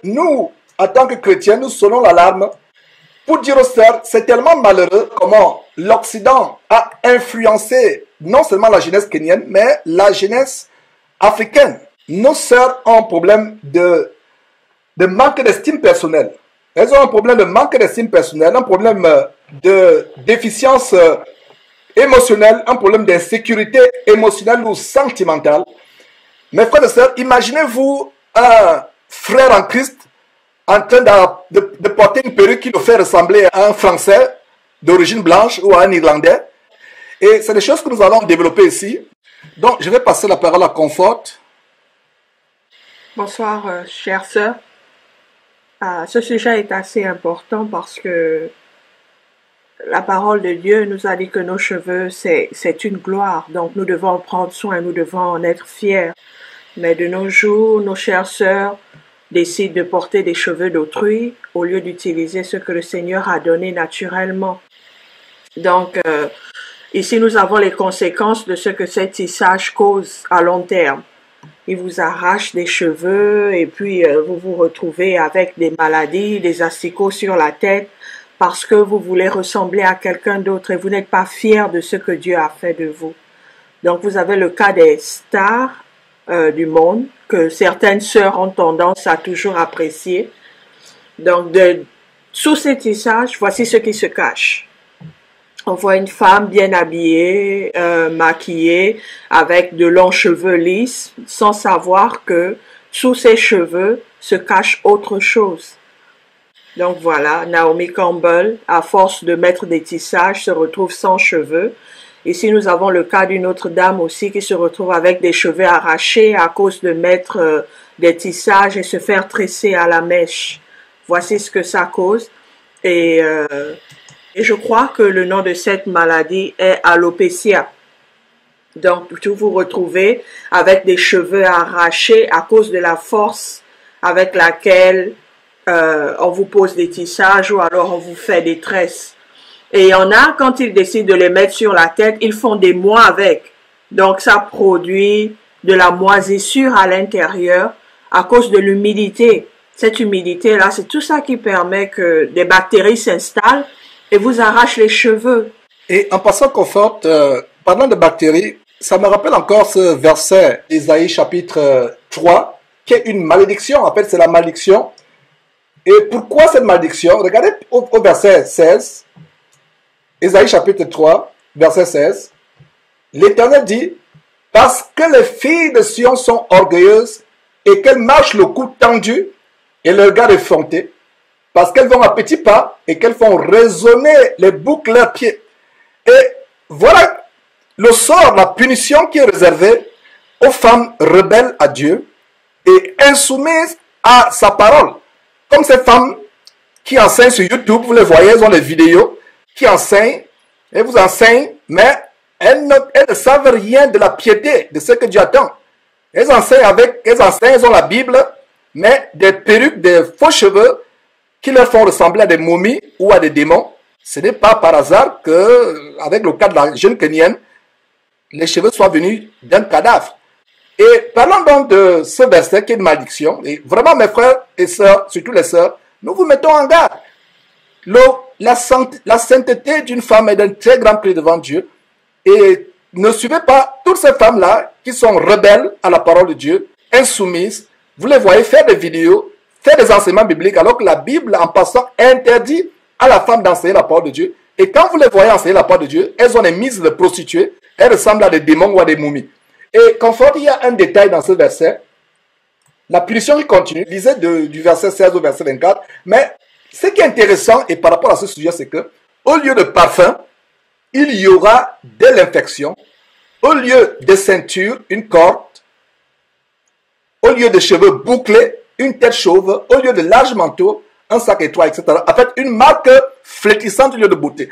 nous, en tant que chrétiens, nous sonnons l'alarme pour dire aux sœurs, c'est tellement malheureux comment l'Occident a influencé non seulement la jeunesse kenyenne, mais la jeunesse africaine. Nos sœurs ont un problème de manque d'estime personnelle. Elles ont un problème de manque d'estime personnelle, un problème de déficience émotionnelle, un problème d'insécurité émotionnelle ou sentimentale. Mes frères et sœurs, imaginez-vous un frère en Christ en train de porter une perruque qui nous fait ressembler à un Français d'origine blanche ou à un Irlandais. Et c'est des choses que nous allons développer ici. Donc, je vais passer la parole à Comfort. Bonsoir, chère sœur. Ce sujet est assez important parce que la parole de Dieu nous a dit que nos cheveux, c'est une gloire. Donc, nous devons en prendre soin, nous devons en être fiers. Mais de nos jours, nos chères sœurs décident de porter des cheveux d'autrui au lieu d'utiliser ce que le Seigneur a donné naturellement. Donc, ici, nous avons les conséquences de ce que ce tissage cause à long terme. Il vous arrache des cheveux et puis vous vous retrouvez avec des maladies, des asticots sur la tête parce que vous voulez ressembler à quelqu'un d'autre et vous n'êtes pas fier de ce que Dieu a fait de vous. Donc, vous avez le cas des stars du monde que certaines sœurs ont tendance à toujours apprécier. Donc, sous ces tissages, voici ce qui se cache. On voit une femme bien habillée, maquillée, avec de longs cheveux lisses, sans savoir que sous ses cheveux se cache autre chose. Donc voilà, Naomi Campbell, à force de mettre des tissages, se retrouve sans cheveux. Ici, nous avons le cas d'une autre dame aussi qui se retrouve avec des cheveux arrachés à cause de mettre des tissages et se faire tresser à la mèche. Voici ce que ça cause. Et je crois que le nom de cette maladie est alopécia. Donc, vous vous retrouvez avec des cheveux arrachés à cause de la force avec laquelle on vous pose des tissages ou alors on vous fait des tresses. Et il y en a, quand ils décident de les mettre sur la tête, ils font des mois avec. Donc, ça produit de la moisissure à l'intérieur à cause de l'humidité. Cette humidité-là, c'est tout ça qui permet que des bactéries s'installent et vous arrachent les cheveux. Et en passant Comfort, parlant de bactéries, ça me rappelle encore ce verset d'Ésaïe chapitre 3, qui est une malédiction. En fait, c'est la malédiction. Et pourquoi cette malédiction? Regardez au verset 16. Ésaïe chapitre 3, verset 16. L'Éternel dit, parce que les filles de Sion sont orgueilleuses et qu'elles marchent le cou tendu et le regard effronté, parce qu'elles vont à petits pas et qu'elles font résonner les boucles leurs pieds. Et voilà le sort, la punition qui est réservée aux femmes rebelles à Dieu et insoumises à sa parole. Comme ces femmes qui enseignent sur YouTube, vous les voyez, elles ont des vidéos qui enseignent, elles vous enseignent, mais elles ne savent rien de la piété, de ce que Dieu attend. Elles enseignent, elles ont la Bible, mais des perruques, des faux cheveux qui leur font ressembler à des momies ou à des démons. Ce n'est pas par hasard que, avec le cas de la jeune Kenyenne, les cheveux soient venus d'un cadavre. Et parlons donc de ce verset qui est une malédiction. Et vraiment, mes frères et sœurs, surtout les sœurs, nous vous mettons en garde. La sainteté d'une femme est d'un très grand prix devant Dieu. Et ne suivez pas toutes ces femmes-là qui sont rebelles à la parole de Dieu, insoumises. Vous les voyez faire des vidéos, faire des enseignements bibliques, alors que la Bible, en passant, interdit à la femme d'enseigner la parole de Dieu. Et quand vous les voyez enseigner la parole de Dieu, elles ont des mises de prostituées, elles ressemblent à des démons ou à des momies. Et Comfort, il y a un détail dans ce verset. La punition qui continue, lisez du verset 16 au verset 24. Mais ce qui est intéressant, et par rapport à ce sujet, c'est que au lieu de parfum, il y aura de l'infection. Au lieu de ceinture, une corde. Au lieu de cheveux bouclés, une tête chauve. Au lieu de large manteau, un sac étroit, etc. En fait, une marque flétrissante au lieu de beauté.